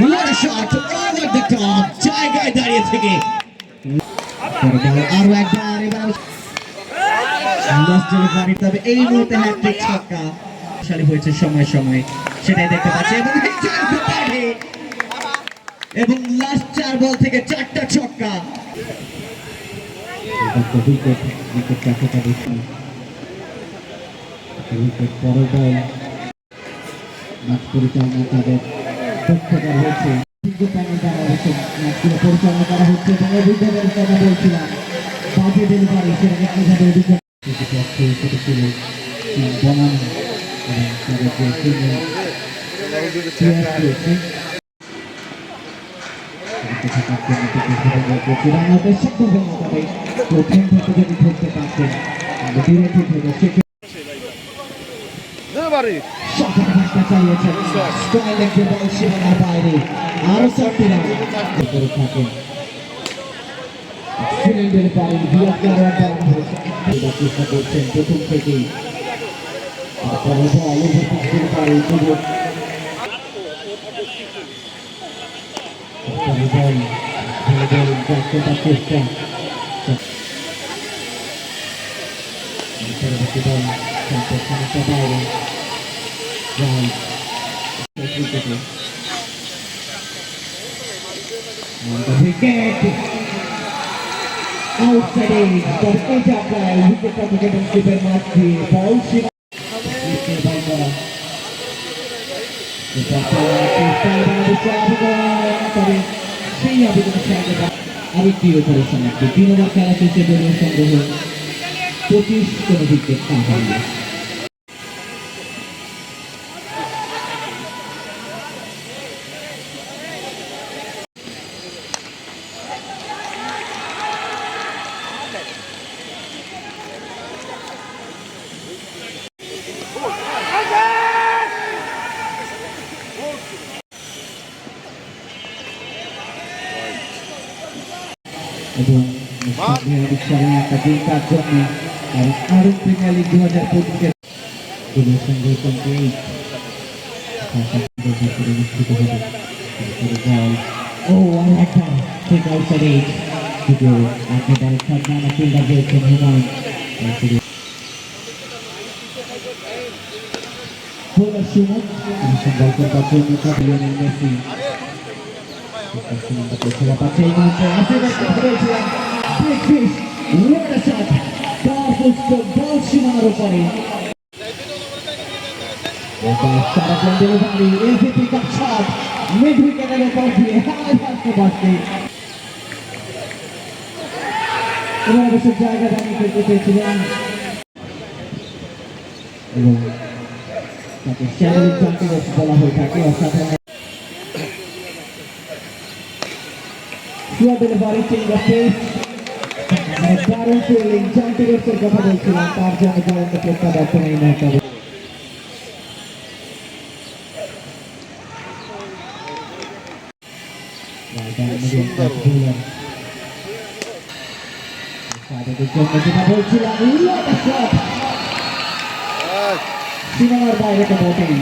What a shot over the top. জায়গায় দাঁড়িয়ে থেকে আরো একবার এবার লাস্ট ডেলিভারি, তবে এই মুহূর্তে হ্যাটট্রিক ছক্কা শালি হয়েছে সময় সময়, সেটাই দেখতে পাচ্ছি। এবং লাস্ট 4 বল থেকে 4টা ছক্কা। উইকেট উইকেট চারটা বেশি, উইকেট পরের বল ম্যাচ পরিচালনা তাদের দক্ষতা রয়েছে, ম্যাচগুলো পরিচালনা করা হচ্ছে এবং অভিজ্ঞতার কথা বলছিলাম। বাজে ডেলিভারি সেটাকে কিভাবে অভিজ্ঞতা ছিল বনাম এবং তাদের প্রথম থেকেই চেষ্টা পরবর্তী বল সম্পর্কটা বাইরে উইকেট আউটসাইড বল এটা প্রায় উইকেটটা থেকে কিপের মাঝে বল সীমা বল করা তবে সেই আবেদনের সাথে আরেকটি অপারেশন একটি 3 ওভার খেলা শেষে দলীয় সংগ্রহ 25 কোন উইকেট কাহানি। এবং একটা দিন তার জন্য আরো প্রিমিয়ার লিগ 2025-এর অনুষ্ঠিত হবে। ও আর একটা ঠিক আউটসাইডে শুধু একেবারে সাবধানে ফিল্ডার রয়েছেন হুমায়ুন। সুমন বল করার জন্য লিওনেল মেসি সীমানার উপরে মিড উইকেটের উপর দিয়ে অবশ্য জায়গা বানিয়ে ফেলতে চেয়েছিলেন এবং তাকে শ্যামলিক জাতীয় বলা হয়ে থাকে। অসাধারণ ডেলিভারি চেঞ্জ অফ পেস, দারুণ ফিল্ডিং, জান্টিগোসের কথা বলছিলাম, তার জন্য দারুণ প্রত্যাবর্তন এই মুহূর্তে। সীমানার বাইরে তো বটেই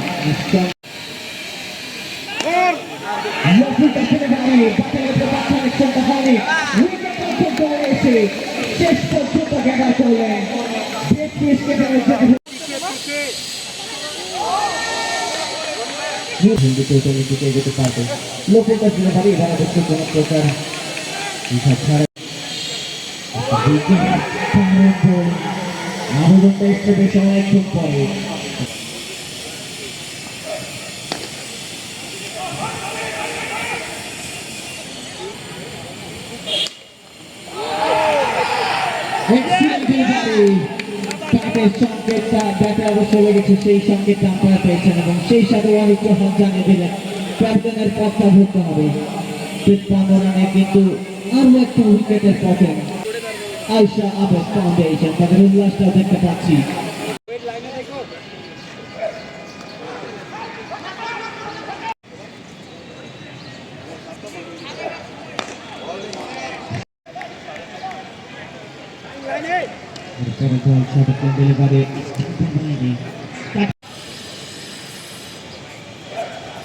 শেষ পর্যন্ত গ্যাদার করলেন যেতে পারবে লোকের কাছে ভাবি এবার হচ্ছে কোন প্রকার আবেদনটা এসছে বেশ অনেকক্ষণ পরে। সংকেতটা ব্যাটে অবশ্য লেগেছে, সেই সংকেতটা আপনারা পেয়েছেন এবং সেই সাথে অনেক রহমান জানিয়ে দিলেন ক্যাপ্টেনের পথটা ধরতে হবে। ৫৩ রানে কিন্তু আরো একটা উইকেটের পতন। আয়শা আবেদ ফাউন্ডেশন তাদের উল্লাসটাও দেখতে পাচ্ছি।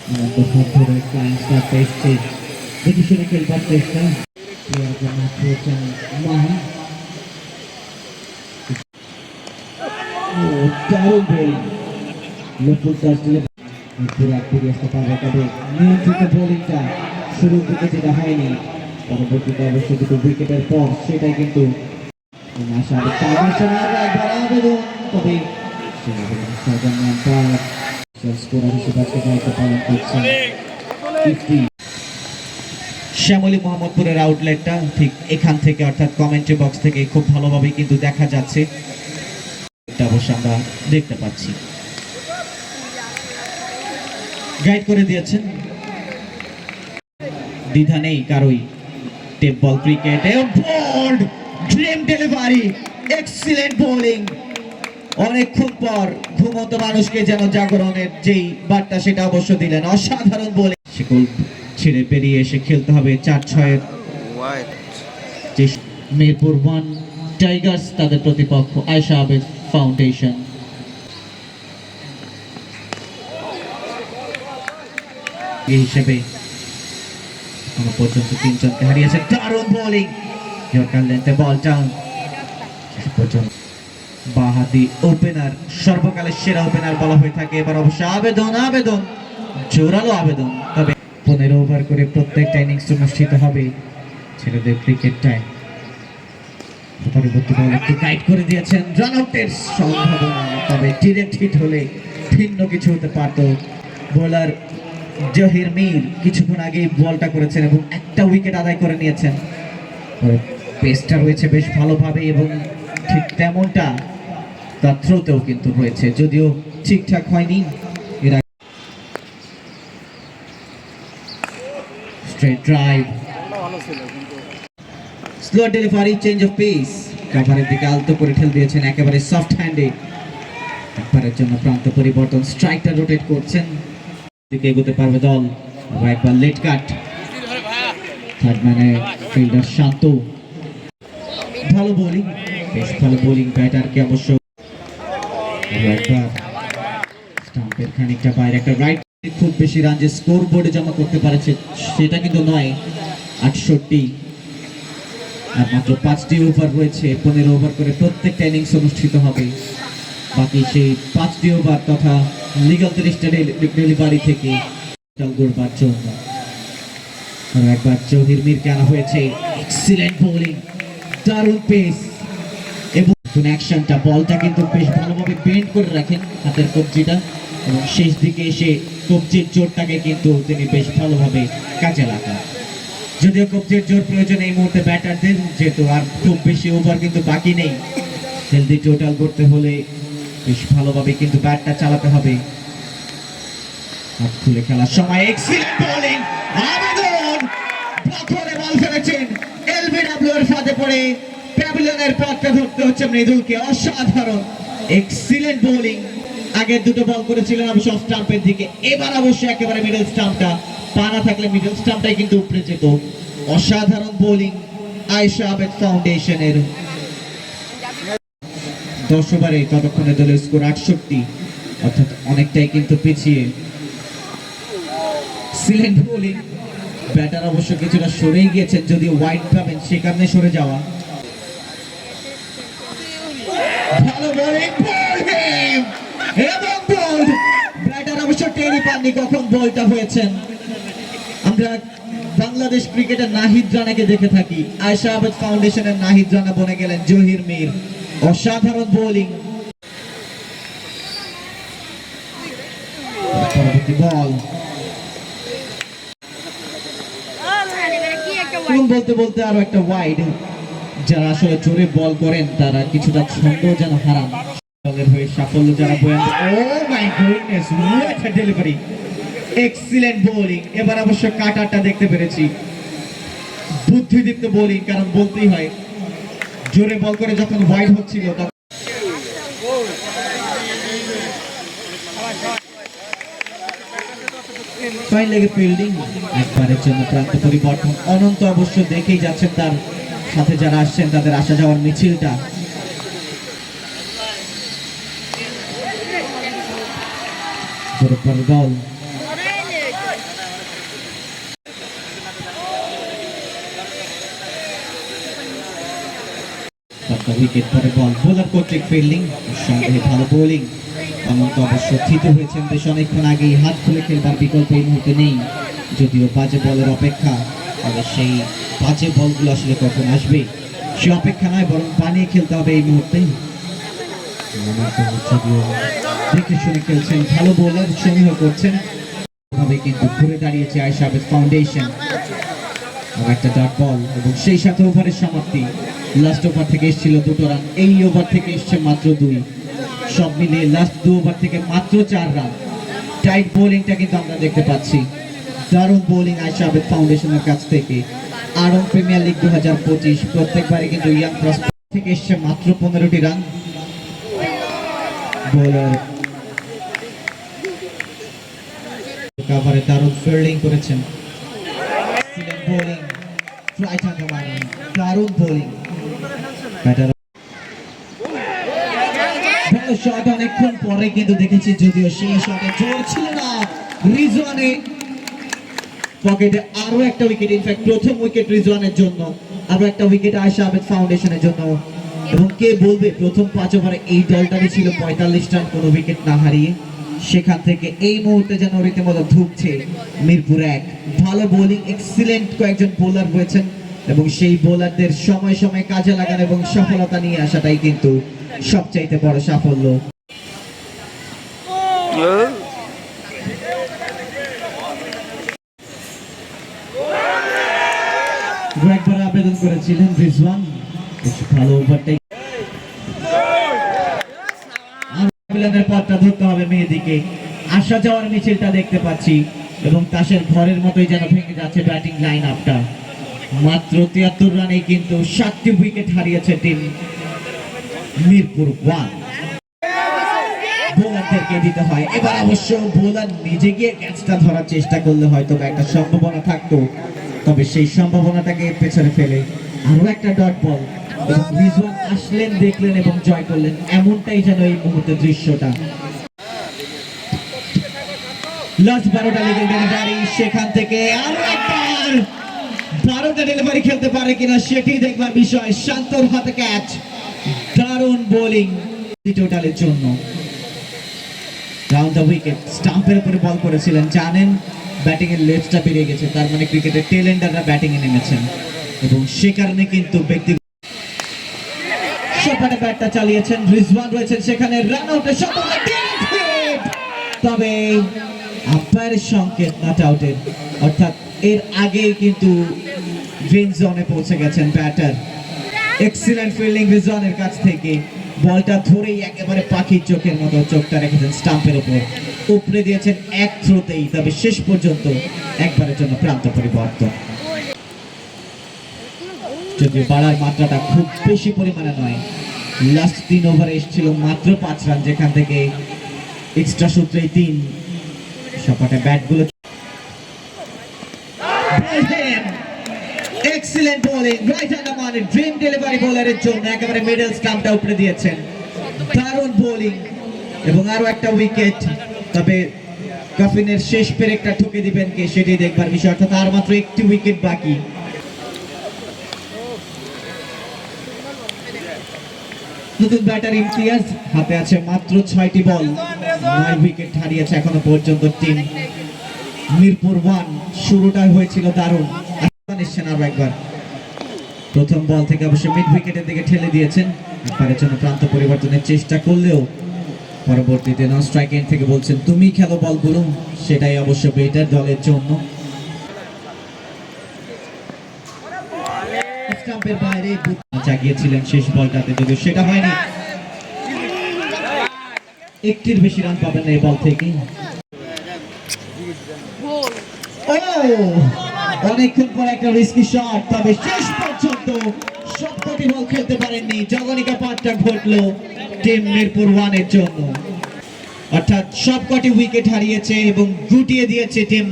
ধরে ক্লায়েন্টসটা পেয়েছে, দেখি শুনে খেলবার চেষ্টা। প্লেয়ারদের মাঠে হচ্ছেন মাহি। ও দারুণ বোলিং, লফুল দাস দিলে পুরো ফিরে আসতে পারবে, তবে নিয়ন্ত্রিত বোলিংটা শুরুর দিকে যেটা হয়নি, পরবর্তীতে অবশ্য দুটো উইকেটের পর সেটাই কিন্তু আশা একবার আবেদন, তবে শ্যামলী মোহাম্মদপুরের আউটলেটটা ঠিক এখান থেকে, অর্থাৎ কমেন্ট্রি বক্স থেকে খুব ভালোভাবে কিন্তু দেখা যাচ্ছে, এটা অবশ্য আমরা দেখতে পাচ্ছি। গাইড করে দিয়েছেন, দ্বিধা নেই কারোই। টেপ বল ক্রিকেটে bowled dream delivery, excellent bowling. অনেকক্ষণ পর ঘুমন্ত মানুষকে যেন জাগরণের যেই বার্তা সেটা অবশ্য দিলেন, অসাধারণ বোলিং। শিকল ছেড়ে বেরিয়ে এসে খেলতে হবে 4-6-এর। মিরপুর 1 টাইগার্স তাদের প্রতিপক্ষ আয়েশা আবেদ ফাউন্ডেশন। এই হিসেবে এখনো পর্যন্ত 3 জনকে হারিয়েছে, দারুণ বোলিং, ইয়র্কার লেন্থে বল ডাউন। শেষ পর্যন্ত বাহাদি ওপেনার, সর্বকালের সেরা ওপেনার বলা হয়ে থাকে, এবার অবশ্য আবেদন জোরালো আবেদন। তবে 15 ওভার করে প্রত্যেকটা ইনিংস অনুষ্ঠিত হবে ছেলেদের ক্রিকেটটায়। পরবর্তী বল একটু গাইড করে দিয়েছেন, রান আউটের সম্ভাবনা, তবে ডিরেক্ট হিট হলে ভিন্ন কিছু হতে পারত। বোলার জহির মীর কিছুক্ষণ আগে বলটা করেছেন এবং একটা উইকেট আদায় করে নিয়েছেন। পেসটা রয়েছে বেশ ভালোভাবে এবং ঠিক তেমনটা তার থ্রোতেও কিন্তু রয়েছে, যদিও ঠিকঠাক হয়নি। এরা straight drive, slow delivery, change of pace, কাভারের দিকে আলতো করে ঠেল দিয়েছেন একেবারে সফট হ্যান্ডে। একবারের জন্য প্রান্ত পরিবর্তন, স্ট্রাইকটা রোটেট করছেন, দিকে এগোতে পারবে দল। একবার লেট কাট, থার্ড ম্যানে ফিল্ডার শান্ত, ভালো বোলিং, বেশ ভালো বোলিং ব্যাটারকে অবশ্য। একবার স্টাম্পের খানিকটা বাইরে একটা রাইট, খুব বেশি রান যে স্কোর বোর্ডে জমা করতে পারেছে সেটা কিন্তু নয়। 68 আর মাত্র 5টি ওভার রয়েছে, 15 ওভার করে প্রত্যেকটা ইনিংস অনুষ্ঠিত হবে। বাকি সেই 5টি ওভার তথা লিগাল 30টা ডেলিভারি থেকে গড়বার জন্য। আর একবার জহির মীরকে আনা হয়েছে, এক্সিলেন্ট বোলিং, দারুণ পেস এবং অ্যাকশনটা, বলটা কিন্তু বেশ ভালোভাবে বেন্ড করে রাখেন হাতের কবজিটা, এবং শেষ দিকে এসে কবজির জোরটাকে কিন্তু তিনি বেশ ভালোভাবে কাজে লাগান। যদিও কবজির জোর প্রয়োজন এই মুহূর্তে ব্যাটারদের, যেহেতু আর খুব বেশি ওভার কিন্তু বাকি নেই, হেলদি টোটাল করতে হলে বেশ ভালোভাবে কিন্তু ব্যাটটা চালাতে হবে। হাত খুলে খেলার সময় এক্সিলেন্ট বোলিং, আবেদন, পাথরে বল ফেলেছেন, এলবিডব্লিউ এর ফাঁদে পড়ে প্যাভিলিয়নের পথটা ধরতে হচ্ছে মৃদুলকে। অসাধারণ এক্সিলেন্ট বোলিং, আগের দুটো বল করেছিলেন অবশ্য অফ স্টাম্পের দিকে, এবার অবশ্যই একেবারে মিডল স্টাম্পটা, পানা থাকলে মিডল স্টাম্পটাই কিন্তু উপরে যেত। অসাধারণ বোলিং আয়েশা আবেদ ফাউন্ডেশনের। 10 ওভারে ততক্ষণে দলের স্কোর 68, অর্থাৎ অনেকটাই কিন্তু পিছিয়ে। এক্সিলেন্ট বোলিং, ব্যাটার অবশ্য কিছুটা সরেই গিয়েছেন, যদিও ওয়াইড পাবেন সে কারণে সরে যাওয়া। ভালো বোলিং, এবং বোল্ড, ব্যাটার অবশ্য টেরই পাননি কখন বলটা হয়েছেন। আমরা বাংলাদেশ ক্রিকেটের নাহিদ রানাকে দেখে থাকি, আয়েশা আবেদ ফাউন্ডেশনের নাহিদ রানা বনে গেলেন জহির মীর। অসাধারণ বোলিং, পরবর্তী বল এবং বলতে বলতে আরো একটা ওয়াইড। যারা আসলে জোরে বল করেন তারা কিছুটা ছন্দ যেন হারান, দলের হয়ে সাফল্য যারা বয়ান। Oh my goodness, what a delivery, excellent bowling. এবার অবশ্য কাটারটা দেখতে পেরেছি, বুদ্ধিদীপ্ত বোলিং, কারণ বলতেই হয় জোরে বল করে যখন ওয়াইড হচ্ছিল তখন ফাইন লেগে ফিল্ডিং। একবারের জন্য প্রান্ত পরিবর্তন, অনন্ত অবশ্য দেখেই যাচ্ছেন তার সাথে যারা আসছেন তাদের আসা যাওয়ার মিছিলটা। বল একটা উইকেট পরে বল বোলার কর্তৃক ফিল্ডিং, সঙ্গে ভালো বোলিং। এমন তো অবশ্য থিত হয়েছেন বেশ অনেকক্ষণ আগেই, হাত খুলে খেলবার বিকল্প এই মুহূর্তে নেই। যদিও বাজে বলের অপেক্ষা, তবে সেই বাজে বলগুলো আসলে কখন আসবে সে অপেক্ষা নয়, বরং বানিয়ে খেলতে হবে এই মুহূর্তে। যদিও দেখে শুনে খেলছেন, ভালো বোলার সমীহ করছেন, ভাবে কিন্তু ঘুরে দাঁড়িয়েছে আয়েশা আবেদ ফাউন্ডেশন। একটা ডট বল এবং সেই সাথে ওভারের সমাপ্তি। লাস্ট ওভার থেকে এসেছিল 2 রান, এই ওভার থেকে এসছে মাত্র 2। সব মিলিয়ে লাস্ট 2 ওভার থেকে মাত্র 4 রান। টাইট বোলিংটা কিন্তু আমরা দেখতে পাচ্ছি, দারুণ বোলিং আয়েশা আবেদ ফাউন্ডেশনের কাছ থেকে। আরং প্রিমিয়ার লিগ 2025 প্রত্যেকবারে কিন্তু ইয়াং প্রসপেক্ট থেকে এসছে মাত্র 15টি রান। বোলার কভারে দারুণ ফিল্ডিং করেছেন, বোলিং রাইট হ্যান্ড মানি, দারুণ বোলিং। ব্যাটার ভালো শট অনেকক্ষণ পরে কিন্তু দেখেছি, যদিও সেই শটে জোর ছিল না। রিজওয়ানে পকেটে আরো একটা উইকেট, ইনফ্যাক্ট প্রথম উইকেট রিজওয়ানের জন্য, আরো একটা উইকেট আয়েশা আবেদ ফাউন্ডেশনের জন্য। এবং কে বলবে প্রথম 5 ওভারে এই দলটারই ছিল 45 রান কোনো উইকেট না হারিয়ে। সেখান থেকে এই মুহূর্তে যেন রীতিমতো ধুকছে মিরপুর 1। ভালো বোলিং, এক্সিলেন্ট কয়েকজন বোলার রয়েছেন এবং সেই বোলারদের সময় সময় কাজে লাগানো এবং সফলতা নিয়ে আসাটাই কিন্তু সবচাইতে বড় সাফল্য। একবার আবেদন করেছিলেন রিজওয়ান, ভালো ওভারটাই পথটা ধরতে হবে মেয়েদিকে। আসা যাওয়ার মিছিলটা দেখতে পাচ্ছি এবং তাসের ঘরের মতোই যেন ভেঙে যাচ্ছে ব্যাটিং লাইন আপটা। মাত্র 73 রানে কিন্তু 7টি উইকেট হারিয়েছে টিম মিরপুর 1। বোলারদেরকে দিতে হয় এবার, অবশ্য বোলার নিজে গিয়ে ক্যাচটা ধরার চেষ্টা করলে হয়তো একটা সম্ভাবনা থাকতো, তবে সেই সম্ভাবনাটাকে পেছনে ফেলে আরো একটা ডট বল। রিজওয়ান আসলেন, দেখলেন এবং জয় করলেন, এমনটাই যেন এই মুহূর্তে দৃশ্যটা। লাস্ট 12টা লিগের ডেলিভারি, সেখান থেকে আরো একবার 12টা ডেলিভারি খেলতে পারে কিনা সেটি দেখবার বিষয়। শান্তর হাতে ক্যাচ, দারুণ বোলিং টোটালের জন্য। রাউন্ড দ্য উইকেট, স্টাম্পের উপরে বল করেছিলেন, জানেন ব্যাটিং এর লেজটা বেরিয়ে গেছে, তার মানে ক্রিকেটের টেল এন্ডাররা ব্যাটিং এ নেমেছেন এবং সে কারণে কিন্তু ব্যক্তি সেখানে ব্যাটটা চালিয়েছেন। রিজওয়ান রয়েছেন সেখানে, রান আউটের তবে আম্পায়ারের সংকেত নট আউটের, অর্থাৎ এর আগে কিন্তু গ্রিন জোনে পৌঁছে গেছেন ব্যাটার। এক্সিলেন্ট ফিল্ডিং রিজওয়ানের কাছ থেকে, বলটা ধরেই একেবারে পাখির চোখের মতো চোখটা রেখেছেন স্টাম্পের উপর, উপরে দিয়েছেন এক থ্রোতেই, তবে শেষ পর্যন্ত একবারের জন্য প্রান্ত পরিবর্তন। যদিও বাড়ার মাত্রাটা খুব বেশি পরিমাণে নয়, লাস্ট 3 ওভারে এসেছিল মাত্র 5 রান, যেখান থেকে এক্সট্রা সূত্রেই 3। সবকটা ব্যাটগুলো এক্সিলেন্ট বোলিং, রাইট হ্যান্ড মানে ড্রিম ডেলিভারি বোলারের জন্য একেবারে মিডল স্টাম্পটা উপরে দিয়েছেন, দারুণ বোলিং এবং আরো একটা উইকেট। তবে কাফিনের শেষ পেরেকটা ঠুকে দিবেন কে সেটি দেখবার বিষয়, অর্থাৎ আর মাত্র একটি উইকেট বাকি। নতুন ব্যাটার ইমতিয়াজ, হাতে আছে মাত্র 6টি বল, 9 উইকেট হারিয়েছে এখনো পর্যন্ত টিম মিরপুর 1। শুরুটা হয়েছিল দারুণ, এসছেন আরো একবার। প্রথম বল থেকে অবশ্য মিড উইকেটের দিকে ঠেলে দিয়েছেন, একবারের জন্য প্রান্ত পরিবর্তনের চেষ্টা করলেও পরবর্তীতে নন স্ট্রাইক এন্ড থেকে বলছেন তুমি খেলো বলগুলো, সেটাই অবশ্য বেটার দলের জন্য। স্টাম্পের বাইরে জাগিয়েছিলেন শেষ বলটাতে, যদিও সেটা হয়নি। একটির বেশি রান পাবেন না এই বল থেকে। অনেকক্ষণ পর একটা রিস্কি শট, তবে শেষ পর্যন্ত সবকটি বল খেলতে পারেননি। জগনিকা পাটটা ঘটলো টিম মিরপুর 1 এর জন্য, অর্থাৎ সবকটি উইকেট হারিয়েছে এবং গুটিয়ে দিয়েছে টিম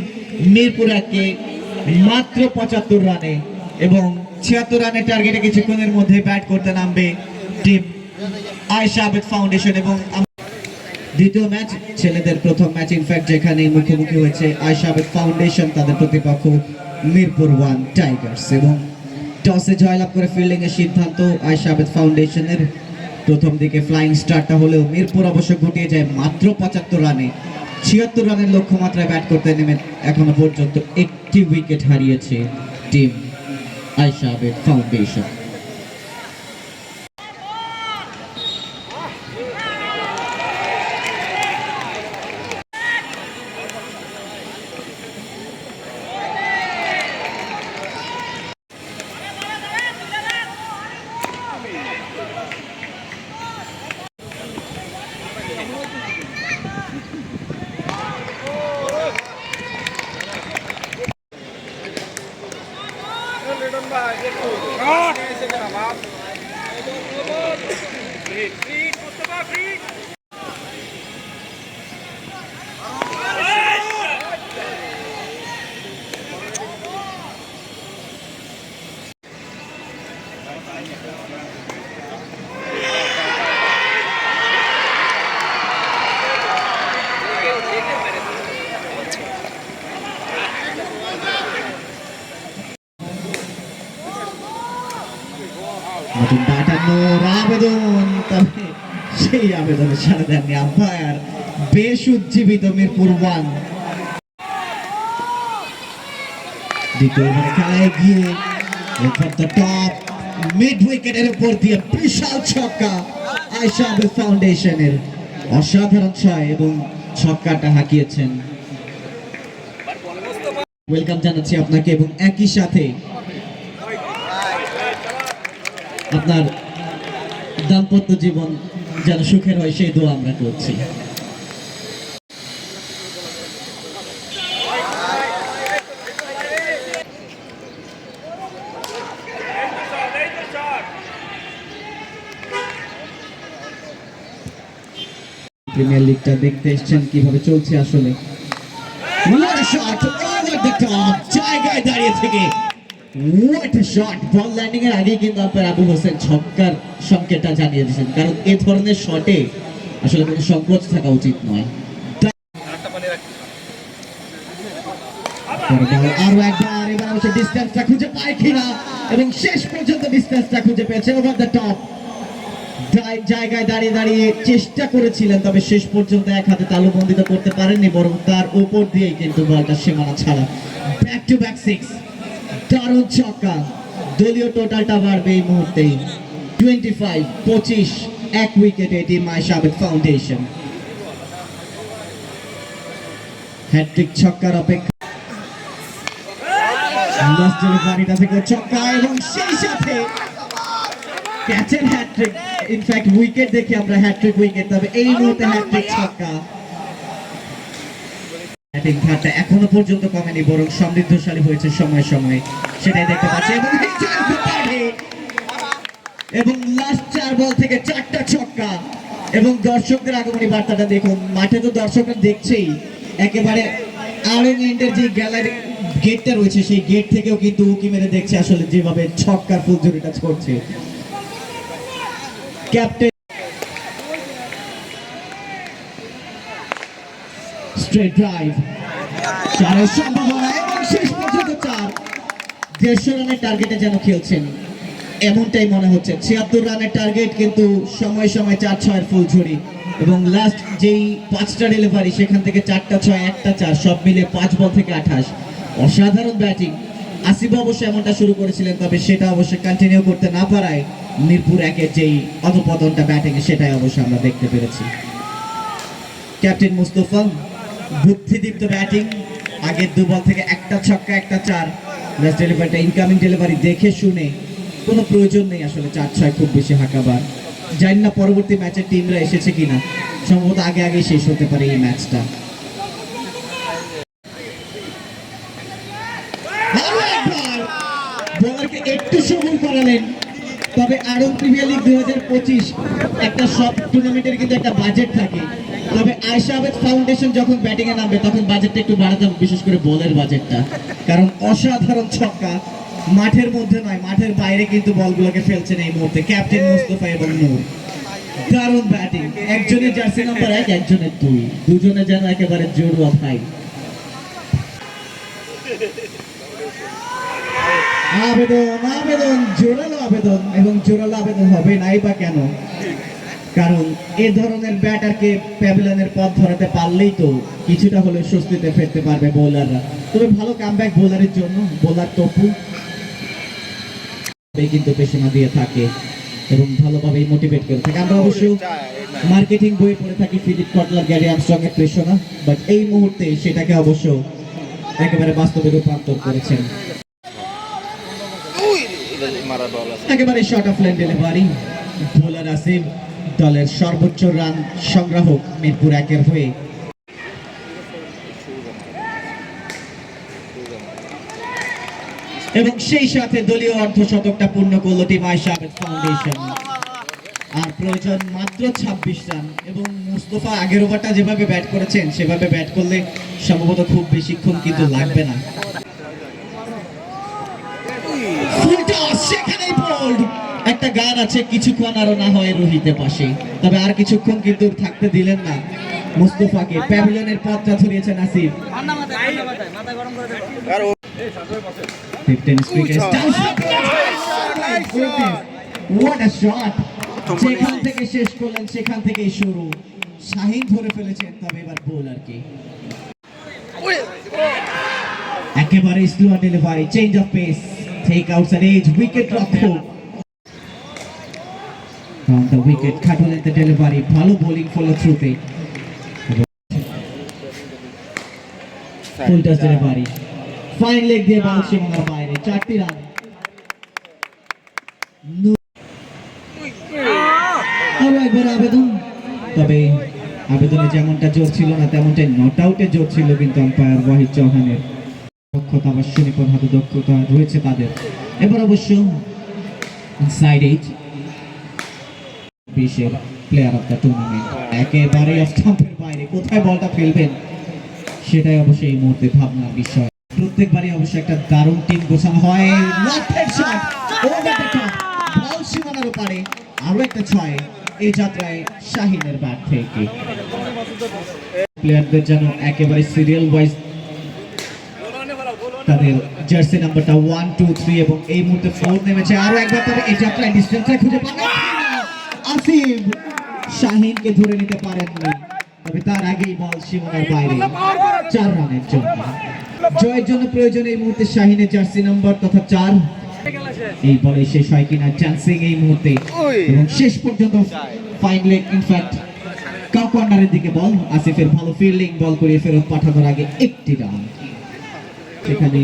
মিরপুর 1 কে মাত্র 75 রানে এবং 76 রানের টার্গেটে কিছুক্ষণের মধ্যে ব্যাট করতে নামবে টিম আয়েশা আবেদ ফাউন্ডেশন। এবং দ্বিতীয় ম্যাচ, ছেলেদের প্রথম ম্যাচ ইনফ্যাক্ট, যেখানে মুখোমুখি হয়েছে আয়েশা আবেদ ফাউন্ডেশন তাদের প্রতিপক্ষ মিরপুর 1 টাইগার্স, এবং টসে জয়লাভ করে ফিল্ডিং এর সিদ্ধান্ত আয়েশা আবেদ ফাউন্ডেশনের। প্রথম দিকে ফ্লাইং স্টারটা হলেও মিরপুর অবশ্য গুটিয়ে যায় মাত্র 75 রানে। 76 রানের লক্ষ্যমাত্রায় ব্যাট করতে নেমে এখনো পর্যন্ত একটি উইকেট হারিয়েছে টিম আয়েশা আবেদ ফাউন্ডেশন। নতুন ব্যাটার আবেদন, তবে সেই আবেদনে সাড়া দেননি আম্পায়ার। বেশ উজ্জীবিত মিরপুর 1। দ্বিতীয় ওভারে খেলায় গিয়ে টপ মিড উইকেটের উপর দিয়ে বিশাল ছক্কা আয়েশা আবেদ ফাউন্ডেশনের। অসাধারণ 6 এবং ছক্কাটা হাঁকিয়েছেন। ওয়েলকাম জানাচ্ছি আপনাকে এবং একই সাথে আপনার দাম্পত্য জীবন যেন সুখের হয় সেই দোয়া আমরা করছি। প্রিমিয়ার লিগটা দেখতে এসেছেন কিভাবে চলছে আসলে। জায়গায় দাঁড়িয়ে থেকে What a shot! Ball landing এর আগে কিন্তু আম্পায়ার আবু হোসেন ছক্কার সংকেতটা জানিয়ে দিয়েছেন, কারণ এই ধরনের শটে আসলে কোনো সংকোচ থাকা উচিত নয়। আরো একবার এবার অবশ্য ডিস্টেন্সটা খুঁজে পায় কিনা এবং শেষ পর্যন্ত ডিস্টেন্সটা খুঁজে পেয়েছে ওভার দ্য টপ। জায়গায় দাঁড়িয়ে দাঁড়িয়ে চেষ্টা করেছিলেন, তবে শেষ পর্যন্ত এক হাতে তালুবন্দিত করতে পারেননি, বরং তার উপর দিয়েই কিন্তু বলটা সীমানা ছাড়া। ব্যাক টু ব্যাক 6, দারুণ ছক্কা। দলীয় টোটালটা বাড়বে এই মুহূর্তেই 25-25, এক উইকেটে টিম আয়েশা আবেদ ফাউন্ডেশন। হ্যাট্রিক ছক্কার অপেক্ষা। লাস্ট ডেলিভারিটা থেকে ছক্কা এবং সেই সাথে ক্যাচের হ্যাট্রিক। ইনফ্যাক্ট উইকেট দেখে আমরা হ্যাট্রিক উইকেট, তবে এই মুহূর্তে হ্যাট্রিক ছক্কা। ব্যাটিং ধারটা এখনো পর্যন্ত কমেনি, বরং সমৃদ্ধশালী হয়েছে সময় সময়, সেটাই দেখতে পাচ্ছি। এবং লাস্ট 4 বল থেকে 4টা ছক্কা এবং দর্শকদের আগমনী বার্তাটা দেখুন। মাঠে তো দর্শকরা দেখছেই, একেবারে আরং এন্ডের যে গ্যালারি গেটটা রয়েছে সেই গেট থেকেও কিন্তু উকি মেরে দেখছে আসলে যেভাবে ছক্কার ফুলঝুরিটা ছড়ছে। ক্যাপ্টেন স্ট্রেট ড্রাইভ, 4 সম্ভাবনা এবং শেষ পর্যন্ত 4। 150 রানের টার্গেটে যেন খেলছেন এমনটাই মনে হচ্ছে। 76 রানের টার্গেট, কিন্তু সময় সময় 4-6 ফুলঝুরি এবং লাস্ট যেই 5টা ডেলিভারি সেখান থেকে 4টা 6, 1টা 4, সব মিলে 5 বল থেকে 28। অসাধারণ ব্যাটিং। আসিফ অবশ্য এমনটা শুরু করেছিলেন, তবে সেটা অবশ্য কন্টিনিউ করতে না পারায় মিরপুর 1-এর যেই অধপতনটা ব্যাটিংয়ে সেটাই অবশ্য আমরা দেখতে পেরেছি। ক্যাপ্টেন মুস্তফা বুদ্ধিদীপ্ত ব্যাটিং, আগের 2 বল থেকে 1টা ছক্কা 1টা 4। লাস্ট ডেলিভারিটা ইনকামিং ডেলিভারি দেখে শুনে, কোনো প্রয়োজন নেই আসলে 4-6 খুব বেশি হাঁকাবার। জানি না পরবর্তী ম্যাচের টিমরা এসেছে কিনা, সম্ভবত আগে আগে শেষ হতে পারে এই ম্যাচটা। বলারকে একটু সবুর করালেন, তবে আরং প্রিমিয়ার লিগ 2025 একটা সব টুর্নামেন্টের কিন্তু একটা বাজেট থাকে, তবে আয়েশা আবেদ ফাউন্ডেশন যখন ব্যাটিং এ নামবে তখন বাজেটটা একটু বাড়াতে হবে, বিশেষ করে বলের বাজেটটা, কারণ অসাধারণ ছক্কা মাঠের মধ্যে নয় মাঠের বাইরে কিন্তু বলগুলোকে ফেলছেন এই মুহূর্তে ক্যাপ্টেন মুস্তফা এবং নূর। দারুণ ব্যাটিং, একজনের জার্সি নাম্বার 1, একজনের 2, দুজনে যেন একেবারে জোড়ুয়া ভাই। আবেদন আবেদন জোরালো আবেদন, এবং জোরালো আবেদন হবে নাই বা কেন, কারণ এ ধরনের ব্যাটারকে প্যাভিলিয়নের পথ ধরাতে পারলেই তো কিছুটা হলে স্বস্তিতে ফিরতে পারবে বোলাররা। তবে ভালো কামব্যাক বোলারের জন্য বোলার তপু কিন্তু পেশনা দিয়ে থাকে এবং ভালোভাবেই মোটিভেট করে থাকে। আমরা অবশ্য মার্কেটিং বই পড়ে থাকি ফিলিপ কটলার, গ্যারি আর্মস্ট্রং এর পেশনা, বাট এই মুহূর্তে সেটাকে অবশ্য একেবারে বাস্তবে রূপান্তর করেছেন। একেবারে short of line delivery, bowler Asif দলের সর্বোচ্চ রান সংগ্রাহক মিরপুর একের হয়ে। এবং সেই সাথে দলীয় অর্ধশতকটা পূর্ণ করল টিম আয়েশা আবেদ ফাউন্ডেশন। আর প্রয়োজন মাত্র 26 রান, এবং মুস্তফা আগের ওভারটা যেভাবে ব্যাট করেছেন সেভাবে ব্যাট করলে সম্ভবত খুব বেশিক্ষণ কিন্তু লাগবে না। সেখানেই বোল্ড একটা গান আছে, কিছুক্ষণ আরো না হয় রোহিতের পাশে, তবে আর কিছুক্ষণ কিন্তু থাকতে দিলেন না মুস্তফাকে। প্যাভিলিয়নের পথটা ধরিয়েছেন আসিফ। What a shot! যেখান থেকে শেষ করলেন সেখান থেকেই শুরু। শাহিন ধরে ফেলেছেন, তবে এবার বোলার কি একেবারে slow delivery, change of pace, take outside edge, wicket রক্ষক from the wicket, খাটুলেন the delivery, ভালো বোলিং ফলো থ্রুতে, full touch delivery, fine leg দিয়ে বল সীমানার বাইরে, 4টি রান। আরো একবার আবেদন, তবে আবেদনে যেমনটা জোর ছিল না তেমনটাই নট আউটে জোর ছিল, কিন্তু আম্পায়ার ওয়াহিদ চৌহানের দক্ষতা বা সুনিপুণ হাতে দক্ষতা রয়েছে তাদের। এবার অবশ্য ইনসাইড এইট বিশ্বের প্লেয়ার অফ দ্য টুর্নামেন্ট, একেবারে অফ স্টাম্পের বাইরে, কোথায় বলটা ফেলবেন সেটাই অবশ্যই এই মুহূর্তে ভাবনার বিষয়। প্রত্যেকবারই অবশ্যই একটা দারুণ টিম গোছানো হয়। Left shot over the top, ball সীমানার ওপারে, আরো একটা 6 এই যাত্রায় শাহিনের ব্যাট থেকে। প্লেয়ারদের যেন একেবারে সিরিয়াল ওয়াইজ তাদের জার্সি নাম্বারটা 1, 2, 3 এবং এই মুহূর্তে 4 নেমেছে। আরো একবার তবে এই যাত্রায় ডিস্টেন্সটা খুঁজে পান আসিফ, শাহিনকে ধরে নিতে পারেননি, তবে তার আগেই বল সীমানার বাইরে, 4 রানের জন্য। জয়ের জন্য প্রয়োজন এই মুহূর্তে শাহিনের জার্সি নাম্বার তথা 4। এই বলে শেষ হয় কিনা চান্সিং এই মুহূর্তে, এবং শেষ পর্যন্ত ফাইন লেগ, ইনফ্যাক্ট কাউ কর্নারের দিকে বল, আসিফের ভালো ফিল্ডিং, বল করে ফেরত পাঠানোর আগে 1টি রান। সেখানে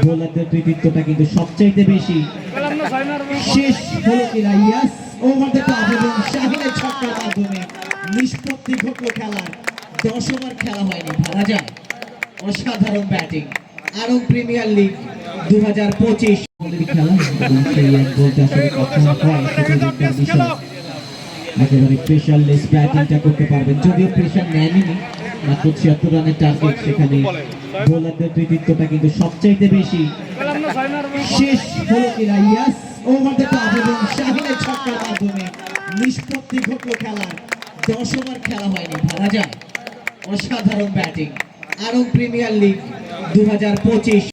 বোলারদের কৃতিত্বটা কিন্তু সবচাইতে বেশি। শেষ হলো কিনা, ইয়াস, ওভার দ্য টপ, এবং শাহিনের ছক্কার মাধ্যমে নিষ্পত্তি ঘটল খেলার। 10 ওভার খেলা হয়নি, ভাবা যায় অসাধারণ ব্যাটিং। আরং প্রিমিয়ার লিগ 2025 খেলা, এবং সেই এক বলতে আসলে কখন হয় সেটা দেখার বিষয়। একেবারে প্রেশারলেস ব্যাটিংটা করতে পারবেন, যদিও প্রেশার নেয়নি, মাত্র 76 রানের টার্গেট। সেখানে বোলারদের কৃতিত্বটা কিন্তু সবচাইতে বেশি। শেষ হলো কিনা, ইয়াস, ওভার দ্য টপ, এবং শাহিনের ছক্কার মাধ্যমে নিষ্পত্তি ঘটল খেলার। 10 ওভার খেলা হয়নি, ভাবা যায় অসাধারণ ব্যাটিং। Aarong premier league 2025।